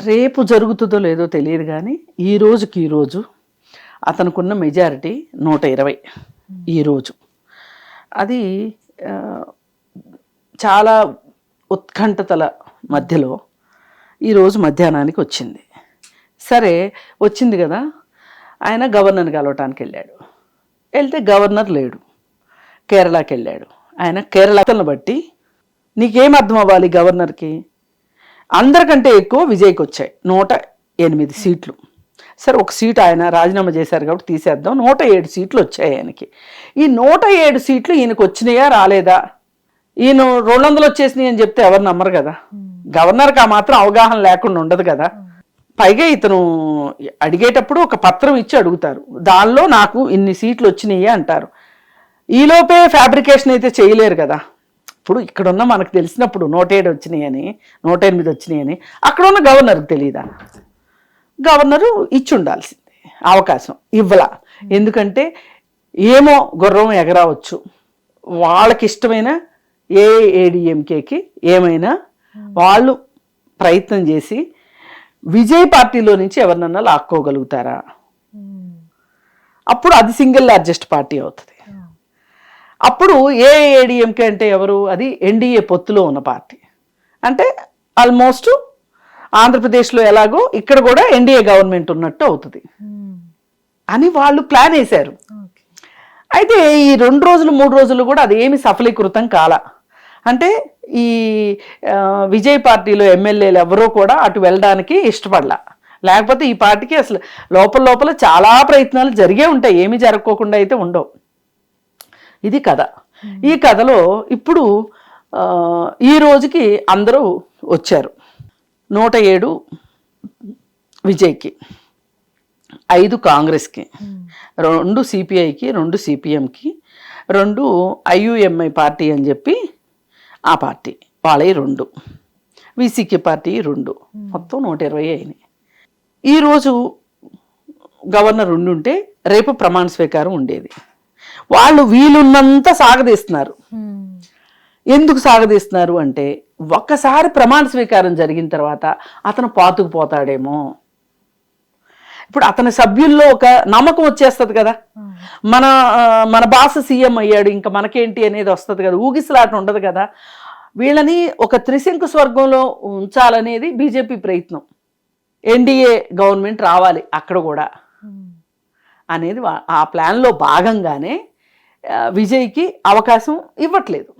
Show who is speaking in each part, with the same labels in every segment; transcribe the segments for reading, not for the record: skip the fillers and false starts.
Speaker 1: రేపు జరుగుతుందో లేదో తెలియదు కానీ ఈ రోజు అతనుకున్న మెజారిటీ 120 ఈరోజు. అది చాలా ఉత్కంఠతల మధ్యలో ఈరోజు మధ్యాహ్నానికి వచ్చింది. సరే వచ్చింది కదా, ఆయన గవర్నర్ని కలవటానికి వెళ్ళాడు. వెళ్తే గవర్నర్ లేడు, కేరళకి వెళ్ళాడు. ఆయన కేరళను బట్టి నీకేం అర్థం అవ్వాలి, గవర్నర్కి అందరికంటే ఎక్కువ విజయ్కి వచ్చాయి 108 సీట్లు. సరే ఒక సీటు ఆయన రాజీనామా చేశారు కాబట్టి తీసేద్దాం, 107 సీట్లు వచ్చాయి ఆయనకి. ఈ 107 సీట్లు ఈయనకు వచ్చినాయా రాలేదా, ఈయన 200 వచ్చేసినాయి అని చెప్తే ఎవరు నమ్మరు కదా. గవర్నర్కి ఆ మాత్రం అవగాహన లేకుండా ఉండదు కదా. పైగా ఇతను అడిగేటప్పుడు ఒక పత్రం ఇచ్చి అడుగుతారు, దానిలో నాకు ఇన్ని సీట్లు వచ్చినాయి అంటారు. ఈలోపే ఫ్యాబ్రికేషన్ అయితే చేయలేరు కదా. ఇప్పుడు ఇక్కడున్న మనకు తెలిసినప్పుడు 107 వచ్చినాయని 108 వచ్చినాయని అక్కడ ఉన్న గవర్నర్కి తెలియదా? గవర్నరు ఇచ్చి ఉండాల్సిందే, అవకాశం ఇవ్వలా. ఎందుకంటే ఏమో గుర్రం ఎగరావచ్చు, వాళ్ళకి ఇష్టమైన ఏఐఏడిఎంకేకి ఏమైనా వాళ్ళు ప్రయత్నం చేసి విజయ్ పార్టీలో నుంచి ఎవరినన్నా లాక్కోగలుగుతారా, అప్పుడు అది సింగిల్ లార్జెస్ట్ పార్టీ అవుతుంది. అప్పుడు ఏఐఏడిఎంకే అంటే ఎవరు, అది ఎన్డీఏ పొత్తులో ఉన్న పార్టీ. అంటే ఆల్మోస్ట్ ఆంధ్రప్రదేశ్లో ఎలాగో ఇక్కడ కూడా ఎన్డీఏ గవర్నమెంట్ ఉన్నట్టు అవుతుంది అని వాళ్ళు ప్లాన్ వేశారు. అయితే ఈ 2 రోజులు 3 రోజులు కూడా అదేమి సఫలీకృతం కాల. అంటే ఈ విజయ్ పార్టీలో ఎమ్మెల్యేలు ఎవరో కూడా అటు వెళ్ళడానికి ఇష్టపడలా. లేకపోతే ఈ పార్టీకి అసలు లోపల చాలా ప్రయత్నాలు జరిగే ఉంటాయి, ఏమీ జరగకోకుండా అయితే ఉండవు. ఇది కథ. ఈ కథలో ఇప్పుడు ఈ రోజుకి అందరూ వచ్చారు. 107 విజయ్కి, 5 కాంగ్రెస్కి, 2 సిపిఐకి, 2 సిపిఎంకి, 2 ఐయుఎంఐ పార్టీ అని చెప్పి ఆ పార్టీ వాళ్ళవి 2, విసికే పార్టీ 2, మొత్తం 120 అయినాయి. ఈరోజు గవర్నర్ ఉండుంటే రేపు ప్రమాణ స్వీకారం ఉండేది. వాళ్ళు వీలున్నంత సాగదీస్తున్నారు. ఎందుకు సాగదీస్తున్నారు అంటే, ఒక్కసారి ప్రమాణ స్వీకారం జరిగిన తర్వాత అతను పాతుకుపోతాడేమో. ఇప్పుడు అతని సభ్యుల్లో ఒక నమ్మకం వచ్చేస్తుంది కదా, మన బాస్ సీఎం అయ్యాడు ఇంకా మనకేంటి అనేది వస్తుంది కదా, ఊగిసలాట ఉండదు కదా. వీళ్ళని ఒక త్రిశంకు స్వర్గంలో ఉంచాలనేది బీజేపీ ప్రయత్నం. ఎన్డీఏ గవర్నమెంట్ రావాలి అక్కడ కూడా అనేది ఆ ప్లాన్లో భాగంగానే విజయ్కి అవకాశం ఇవ్వట్లేదు.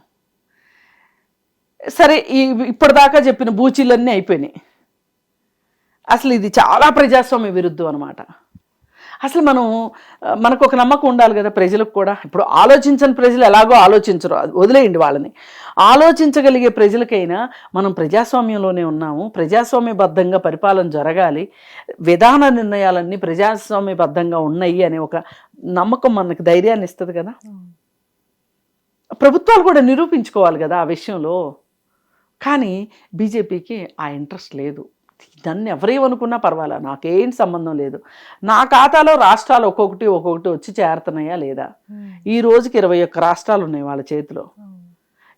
Speaker 1: సరే ఇప్పటిదాకా చెప్పిన బూచీలన్నీ అయిపోయినాయి. అసలు ఇది చాలా ప్రజాస్వామ్య విరుద్ధం అనమాట. అసలు మనకు ఒక నమ్మకం ఉండాలి కదా ప్రజలకు కూడా. ఇప్పుడు ఆలోచించని ప్రజలు ఎలాగో ఆలోచించరు, వదిలేయండి వాళ్ళని. ఆలోచించగలిగే ప్రజలకైనా మనం ప్రజాస్వామ్యంలోనే ఉన్నాము, ప్రజాస్వామ్యబద్ధంగా పరిపాలన జరగాలి, విధాన నిర్ణయాలన్నీ ప్రజాస్వామ్యబద్ధంగా ఉన్నాయి అనే ఒక నమ్మకం మనకు ధైర్యాన్ని ఇస్తుంది కదా. ప్రభుత్వాలు కూడా నిరూపించుకోవాలి కదా ఆ విషయంలో. కానీ బీజేపీకి ఆ ఇంట్రెస్ట్ లేదు. నన్ను ఎవరేమనుకున్నా పర్వాలా, నాకేం సంబంధం లేదు, నా ఖాతాలో రాష్ట్రాలు ఒక్కొక్కటి వచ్చి చేరుతున్నాయా లేదా. ఈ రోజుకి 21 రాష్ట్రాలు ఉన్నాయి వాళ్ళ చేతిలో.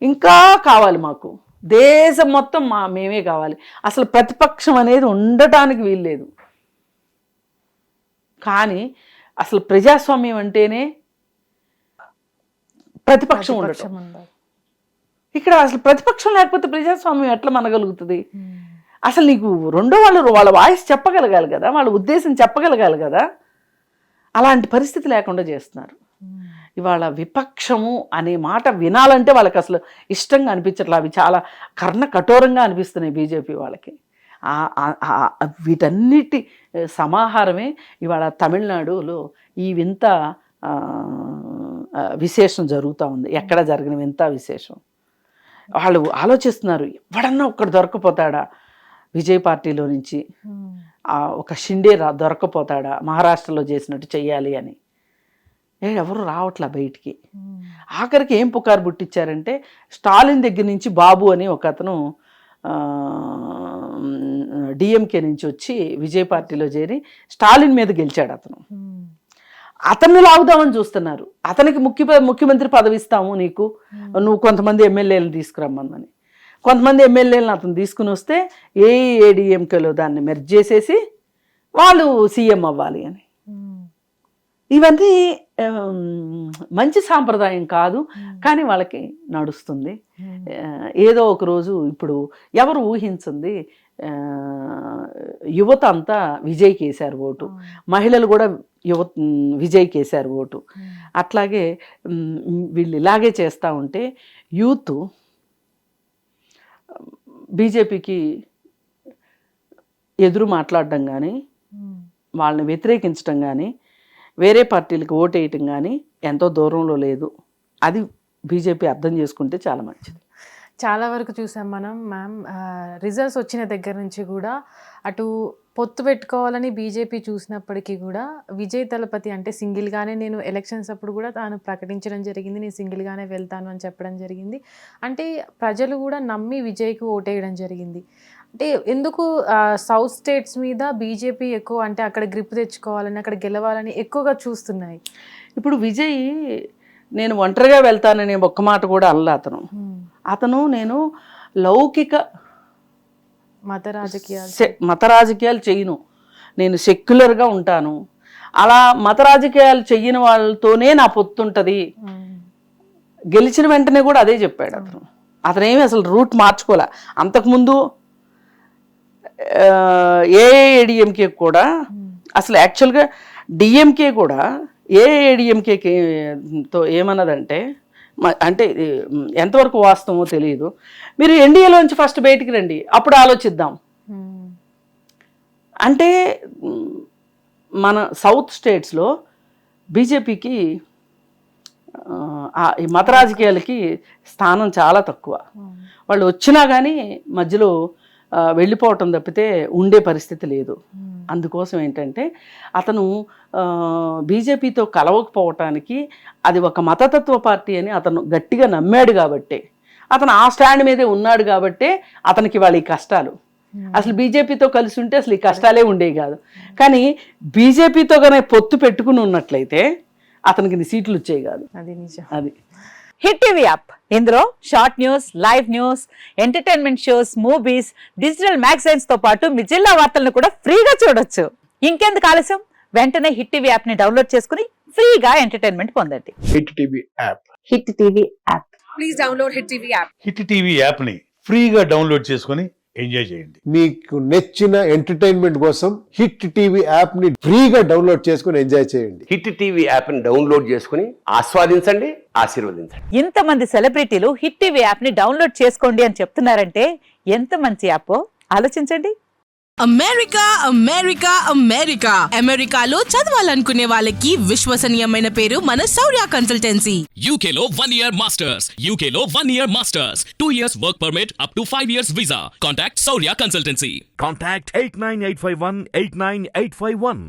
Speaker 1: ఇంకా కావాలి మాకు, దేశం మొత్తం మేమే కావాలి. అసలు ప్రతిపక్షం అనేది ఉండటానికి వీల్లేదు. కానీ అసలు ప్రజాస్వామ్యం అంటేనే ప్రతిపక్షం ఉండటం. ఇక్కడ అసలు ప్రతిపక్షం లేకపోతే ప్రజాస్వామ్యం ఎట్లా మనగలుగుతుంది? అసలు నీకు వాళ్ళ వాయిస్ చెప్పగలగాలి కదా, వాళ్ళ ఉద్దేశం చెప్పగలగాలి కదా. అలాంటి పరిస్థితి లేకుండా చేస్తున్నారు. ఇవాళ విపక్షము అనే మాట వినాలంటే వాళ్ళకి అసలు ఇష్టంగా అనిపించట్లా. అవి చాలా కర్ణ కఠోరంగా అనిపిస్తున్నాయి బీజేపీ వాళ్ళకి. వీటన్నిటి సమాహారమే ఇవాళ తమిళనాడులో ఈ వింత విశేషం జరుగుతూ ఉంది. ఎక్కడ జరిగిన వింత విశేషం. వాళ్ళు ఆలోచిస్తున్నారు, ఎవడన్నా ఒక్కడు దొరకపోతాడా విజయ్ పార్టీలో నుంచి, ఒక షిండే దొరకపోతాడా మహారాష్ట్రలో చేసినట్టు చెయ్యాలి అని. ఎవరు రావట్లా బయటికి. ఆఖరికి ఏం పుకారు పుట్టించారంటే, స్టాలిన్ దగ్గర నుంచి బాబు అని ఒక అతను డిఎంకే నుంచి వచ్చి విజయ్ పార్టీలో చేరి స్టాలిన్ మీద గెలిచాడు. అతన్ని లాగుదామని చూస్తున్నారు. అతనికి ముఖ్యమంత్రి పదవి ఇస్తాము నీకు, నువ్వు కొంతమంది ఎమ్మెల్యేలను తీసుకురమ్మని. కొంతమంది ఎమ్మెల్యేలను అతను తీసుకుని వస్తే ఏఐఏడిఎంకేలో దాన్ని మెర్జ్ చేసేసి వాళ్ళు సీఎం అవ్వాలి అని. ఇవన్నీ మంచి సాంప్రదాయం కాదు, కానీ వాళ్ళకి నడుస్తుంది. ఏదో ఒక రోజు ఇప్పుడు ఎవరు ఊహించింది, యువత అంతా విజయ్కి వేశారు ఓటు, మహిళలు కూడా విజయ్కి వేశారు ఓటు. అట్లాగే వీళ్ళు ఇలాగే చేస్తూ ఉంటే యూత్ బీజేపీకి ఎదురు మాట్లాడడం కానీ, వాళ్ళని వ్యతిరేకించడం కానీ, వేరే పార్టీలకు ఓటేయటం కానీ ఎంతో దూరంలో లేదు. అది బీజేపీ అర్థం చేసుకుంటే చాలా మంచిది.
Speaker 2: చాలా వరకు చూసాం మనం మ్యామ్, రిజల్ట్స్ వచ్చిన దగ్గర నుంచి కూడా అటు పొత్తు పెట్టుకోవాలని బీజేపీ చూసినప్పటికీ కూడా విజయ్ దళపతి అంటే సింగిల్గానే, నేను ఎలక్షన్స్ అప్పుడు కూడా తాను ప్రకటించడం జరిగింది, నేను సింగిల్గానే వెళ్తాను అని చెప్పడం జరిగింది. అంటే ప్రజలు కూడా నమ్మి విజయ్కి ఓటేయడం జరిగింది. అంటే ఎందుకు సౌత్ స్టేట్స్ మీద బీజేపీ ఎక్కువ, అంటే అక్కడ గ్రిప్ తెచ్చుకోవాలని, అక్కడ గెలవాలని ఎక్కువగా చూస్తున్నాయి?
Speaker 1: ఇప్పుడు విజయ్ నేను ఒంటరిగా వెళ్తానని ఒక్క మాట కూడా అనలే అతను నేను లౌకిక మత రాజకీయాలు చేయను, నేను సెక్యులర్గా ఉంటాను, అలా మత రాజకీయాలు చెయ్యని వాళ్ళతోనే నా పొత్తుంటది. గెలిచిన వెంటనే కూడా అదే చెప్పాడు అతనేమి అసలు రూట్ మార్చుకోలే. అంతకుముందు ఏఐఏడిఎంకే కూడా అసలు యాక్చువల్గా డిఎంకే కూడా ఏఐఏడిఎంకేతో ఏమన్నదంటే, అంటే ఎంతవరకు వాస్తవమో తెలియదు, మీరు ఎన్డీఏలోంచి ఫస్ట్ బయటికి రండి, అప్పుడు ఆలోచిద్దాం. అంటే మన సౌత్ స్టేట్స్లో బీజేపీకి ఈ మత రాజకీయాలకి స్థానం చాలా తక్కువ. వాళ్ళు వచ్చినా కానీ మధ్యలో వెళ్ళిపోవటం తప్పితే ఉండే పరిస్థితి లేదు. అందుకోసం ఏంటంటే అతను బీజేపీతో కలవకపోవటానికి, అది ఒక మతతత్వ పార్టీ అని అతను గట్టిగా నమ్మాడు కాబట్టే, అతను ఆ స్టాండ్ మీదే ఉన్నాడు కాబట్టే అతనికి వాళ్ళ ఈ కష్టాలు. అసలు బీజేపీతో కలిసి ఉంటే అసలు ఈ కష్టాలే ఉండేవి కాదు. కానీ బీజేపీతో కానీ పొత్తు పెట్టుకుని ఉన్నట్లయితే అతనికి సీట్లు వచ్చేవి కాదు.
Speaker 2: అది నిజం.
Speaker 1: అది
Speaker 3: హిట్ టీవీ యాప్, ఇందులో short news, live news, entertainment shows, movies, digital magazines తో పాటు మీ జిల్లా వార్తలను కూడా ఫ్రీగా చూడొచ్చు. ఇంకెందుకు ఆలస్యం, వెంటనే హిట్ టీవీ యాప్ ని డౌన్లోడ్ చేసుకుని ఫ్రీగా ఎంటర్టైన్మెంట్ పొందండి.
Speaker 4: Hit TV app.
Speaker 3: Hit TV app.
Speaker 5: Please download hit TV app.
Speaker 6: Hit TV app ని ఫ్రీగా డౌన్లోడ్ చేసుకుని ఎంజాయ్ చేయండి.
Speaker 4: మీకు నచ్చిన ఎంటర్టైన్మెంట్ కోసం హిట్ టీవీ యాప్ ని ఫ్రీగా డౌన్లోడ్ చేసుకుని ఎంజాయ్ చేయండి.
Speaker 7: హిట్ టీవీ యాప్ ని డౌన్లోడ్ చేసుకుని ఆస్వాదించండి, ఆశీర్వదించండి.
Speaker 3: ఇంతమంది సెలబ్రిటీలు హిట్ టీవీ యాప్ ని డౌన్లోడ్ చేసుకోండి అని చెప్తున్నారంటే ఎంత మంచి యాప్ ఆలోచించండి.
Speaker 8: అమెరికా అమెరికా అమెరికా అమెరికాలో చదవాలనుకునే వాళ్ళకి విశ్వసనీయమైన పేరు మన శౌర్య కన్సల్టెన్సీ.
Speaker 9: UK లో 1 year masters, UK లో 1 year masters, 2 years work permit up to 5 years visa. Contact Saurya Consultancy.
Speaker 10: Contact 89851 89851.